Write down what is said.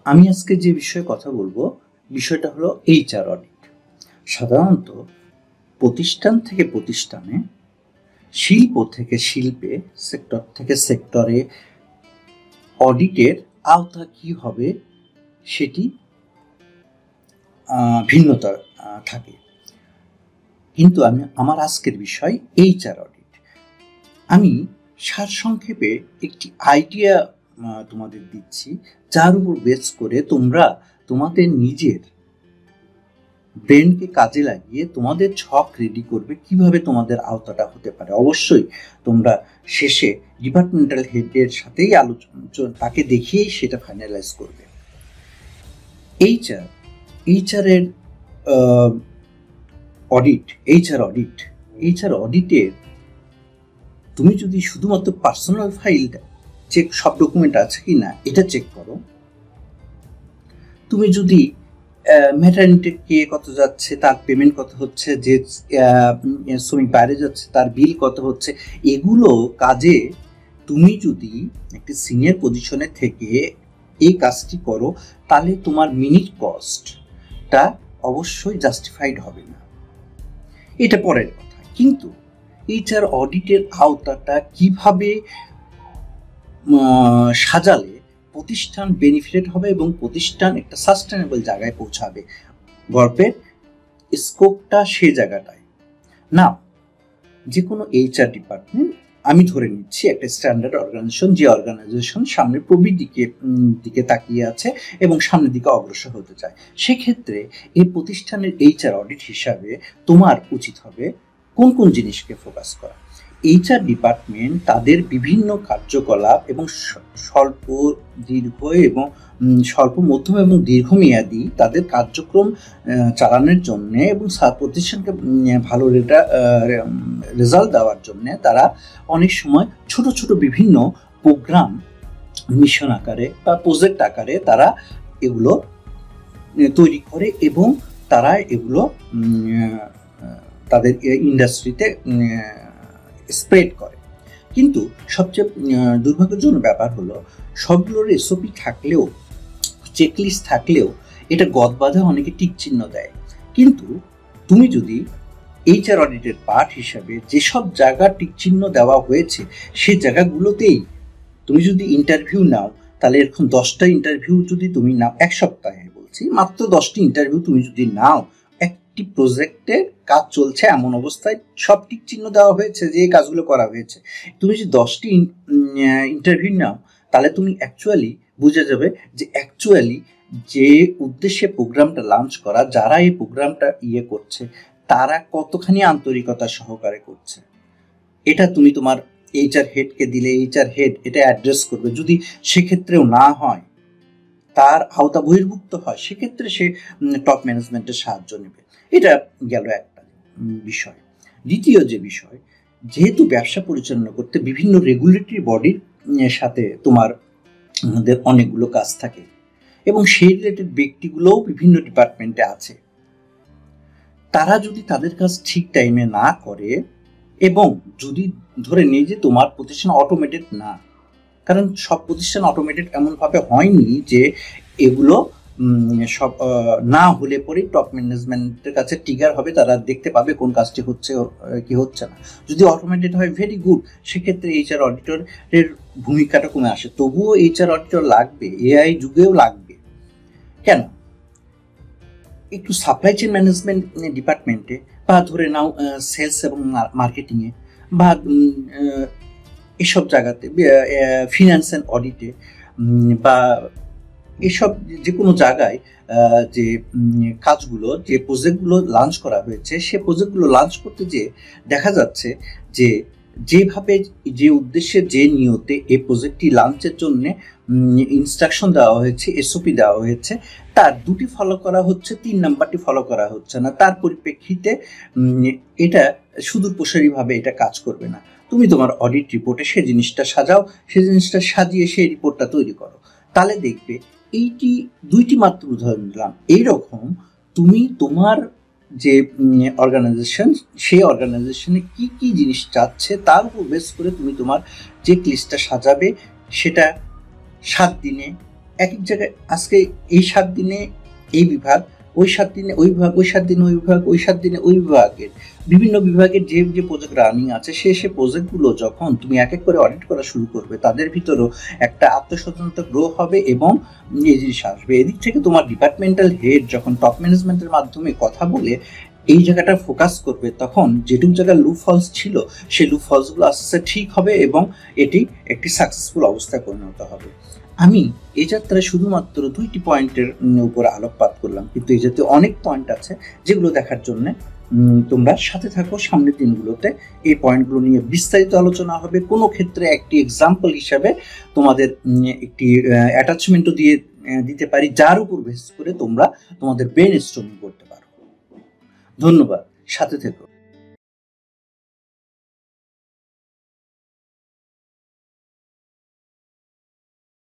আমি আজকে যে বিষয়ে কথা বলবো বিষয়টা হলো এইচআর অডিট। সাধারণত প্রতিষ্ঠান থেকে প্রতিষ্ঠানে, শিল্প থেকে শিল্পে, সেক্টর থেকে সেক্টরে অডিটের আওতা কি হবে সেটি ভিন্নতা থাকে। কিন্তু আমার আজকের বিষয় এইচআর অডিট। আমি সারসংক্ষেপে একটি আইডিয়া তোমাদের দিচ্ছি, যার উপর বেস করে তোমরা তোমাদের নিজের ব্রেনকে কাজে লাগিয়ে তোমাদের ছক রেডি করবে কিভাবে তোমাদের আওতাটা হতে পারে। অবশ্যই তোমরা শেষে ডিপার্টমেন্টাল হেডের সাথেই আলোচনা, তাকে দেখিয়েই সেটা ফাইনালাইজ করবে। এইচআর এর অডিট, এইচআর অডিটের তুমি যদি শুধুমাত্র পার্সোনাল ফাইল চেক, সব ডকুমেন্ট আছে কি না এটা চেক করো, তুমি যদি ম্যাটারনিটি কে কত যাচ্ছে, তার পেমেন্ট কত হচ্ছে, যে শ্রমিক বাইরে যাচ্ছে তার বিল কত হচ্ছে, এগুলো কাজে তুমি যদি একটি সিনিয়র পজিশনে থেকে এই কাজটি করো, তাহলে তোমার মিনিট কস্টটা অবশ্যই জাস্টিফাইড হবে না। এটা পরের কথা। কিন্তু এইচআর অডিটের আওতাটা কিভাবে সাজালে প্রতিষ্ঠান বেনিফিটেড হবে এবং প্রতিষ্ঠান একটা সাস্টেনেবল জায়গায় পৌঁছাবে, গল্পের স্কোপটা সে জায়গাটায় না। যে কোনো এইচআর ডিপার্টমেন্ট আমি ধরে নিচ্ছি একটা স্ট্যান্ডার্ড অর্গানাইজেশন, যে অর্গানাইজেশন সামনের প্রবৃদ্ধির দিকে তাকিয়ে আছে এবং সামনের দিকে অগ্রসর হতে চায়, সেক্ষেত্রে এই প্রতিষ্ঠানের এইচআর অডিট হিসাবে তোমার উচিত হবে কোন কোন জিনিসকে ফোকাস করা। এইচআর ডিপার্টমেন্ট তাদের বিভিন্ন কার্যকলাপ এবং স্বল্প, দীর্ঘ এবং স্বল্প, মধ্যম এবং দীর্ঘমেয়াদী তাদের কার্যক্রম চালানোর জন্য এবং প্রতিষ্ঠানকে ভালো রেজাল্ট দেওয়ার জন্য তারা অনেক সময় ছোট ছোট বিভিন্ন প্রোগ্রাম মিশন আকারে বা প্রজেক্ট আকারে তারা এগুলো তৈরি করে এবং তারা এগুলো তাদের ইন্ডাস্ট্রিতে স্প্রেড করে। কিন্তু সবচেয়ে দুর্ভাগ্যজনক ব্যাপার হলো সবগুলোর এসওপি থাকলেও, চেকলিস্ট থাকলেও এটা গদবাঁধা অনেকে টিক চিহ্ন দেয়। কিন্তু তুমি যদি এইচআর অডিটের পার্ট হিসাবে যেসব জায়গা টিক চিহ্ন দেওয়া হয়েছে সেই জায়গাগুলোতেই তুমি যদি ইন্টারভিউ নাও, তাহলে এরকম 10টা ইন্টারভিউ যদি তুমি নাও, এক সপ্তাহে বলছি, মাত্র 10টি ইন্টারভিউ তুমি যদি নাও, একটি প্রজেক্টের কাজ চলছে এমন অবস্থায় সব টিক চিহ্ন দেওয়া হয়েছে যে কাজগুলো করা হয়েছে, তুমি যদি 10টি ইন্টারভিউ নাও, তাহলে তুমি অ্যাকচুয়ালি বুঝে যাবে যে অ্যাকচুয়ালি যে উদ্দেশ্যে প্রোগ্রামটা লঞ্চ করা, যারা এই প্রোগ্রামটা করছে তারা কতখানি আন্তরিকতা সহকারে করছে। এটা তুমি তোমার এইচআর হেডকে দিলে এইচআর হেড এটা অ্যাড্রেস করবে। যদি সেক্ষেত্রেও না হয়, তার আওতা বহির্ভুক্ত হয়, সেক্ষেত্রে সে টপ ম্যানেজমেন্টের সাহায্য নেবে। এটা গেল একটা বিষয়। দ্বিতীয় যে বিষয়, যেহেতু ব্যবসা পরিচালনা করতে বিভিন্ন রেগুলেটরি বডির সাথে তোমার আমাদের অনেকগুলো কাজ থাকে এবং সেই রিলেটেড ব্যক্তিগুলোও বিভিন্ন ডিপার্টমেন্টে আছে, তারা যদি তাদের কাজ ঠিক টাইমে না করে এবং যদি ধরে নিই যে তোমার প্রতিষ্ঠান অটোমেটেড না, কারণ সব প্রতিষ্ঠান অটোমেটেড এমনভাবে হয়নি যে এগুলো সব না হলে পরেই টপ ম্যানেজমেন্টের কাছে ট্রিগার হবে, তারা দেখতে পাবে কোন কাজটি হচ্ছে কি হচ্ছে না। যদি অটোমেটেড হয় ভেরি গুড, সেক্ষেত্রে এইচআর অডিটরের ভূমিকাটা কমে আসে। তবুও এইচআর অডিটর লাগবে, এআই যুগেও লাগবে। কেন? একটু সাপ্লাই চেইন ম্যানেজমেন্ট ডিপার্টমেন্টে বা ধরে নাও সেলস এবং মার্কেটিংয়ে বা এসব জায়গাতে, ফিনান্স অ্যান্ড অডিটে বা এসব যে কোনো জায়গায় যে কাজগুলো, যে প্রজেক্টগুলো লঞ্চ করা হয়েছে, সে প্রজেক্টগুলো লঞ্চ করতে যেয়ে দেখা যাচ্ছে যে যেভাবে, যে উদ্দেশ্যে, যে নিয়তে এই প্রজেক্টটি লঞ্চের জন্য ইনস্ট্রাকশন দেওয়া হয়েছে, এসওপি দেওয়া হয়েছে, তার 2টি ফলো করা হচ্ছে, 3 নাম্বারটি ফলো করা হচ্ছে না। তার পরিপ্রেক্ষিতে এটা সুদূরপ্রসারীভাবে এটা কাজ করবে না। তুমি তোমার অডিট রিপোর্টে সেই জিনিসটা সাজাও, সেই জিনিসটা সাজিয়ে সেই রিপোর্টটা তৈরি করো, তাহলে দেখবে এইটি 2টি মাত্র উদাহরণ দিলাম। এইরকম তুমি তোমার যে অর্গানাইজেশন, সেই অর্গানাইজেশনে কি কি জিনিস চাচ্ছে তার উপর বেস করে তুমি তোমার চেক লিস্টটা সাজাবে। সেটা 7 দিনে এক এক জায়গায় আজকে এই 7 দিনে এই বিভাগ, ওই 7 দিনে ওই বিভাগ, ওই 7 দিনে ওই বিভাগ, ওই 7 দিনে ওই বিভাগের বিভিন্ন বিভাগের যে যে প্রজেক্ট রানিং আছে সে প্রজেক্টগুলো যখন তুমি এক এক করে অডিট করা শুরু করবে, তাদের ভিতরেও একটা আত্মসচেতনতা গ্রো হবে এবং এই জিনিস আসবে। এদিক থেকে তোমার ডিপার্টমেন্টাল হেড যখন টপ ম্যানেজমেন্টের মাধ্যমে কথা বলে এই জায়গাটা ফোকাস করবে, তখন যেটুকু জায়গায় লুপ ফলস ছিল সেই লুপ ফলসগুলো আস্তে আস্তে ঠিক হবে এবং এটি একটি সাকসেসফুল অবস্থায় পরিণত হবে। আমি এই যাত্রায় শুধুমাত্র 2টি পয়েন্টের উপর আলোকপাত করলাম, কিন্তু এই জাতীয় অনেক পয়েন্ট আছে যেগুলো দেখার জন্য তোমরা সাথে থাকো। সামনের দিনগুলোতে এই পয়েন্টগুলো নিয়ে বিস্তারিত আলোচনা হবে। কোনো ক্ষেত্রে একটি এক্সাম্পল হিসাবে তোমাদের একটি অ্যাটাচমেন্টও দিয়ে দিতে পারি, যার উপর বেস করে তোমরা তোমাদের ব্রেন স্টর্মিং করতে পারো। ধন্যবাদ, সাথে থেকো।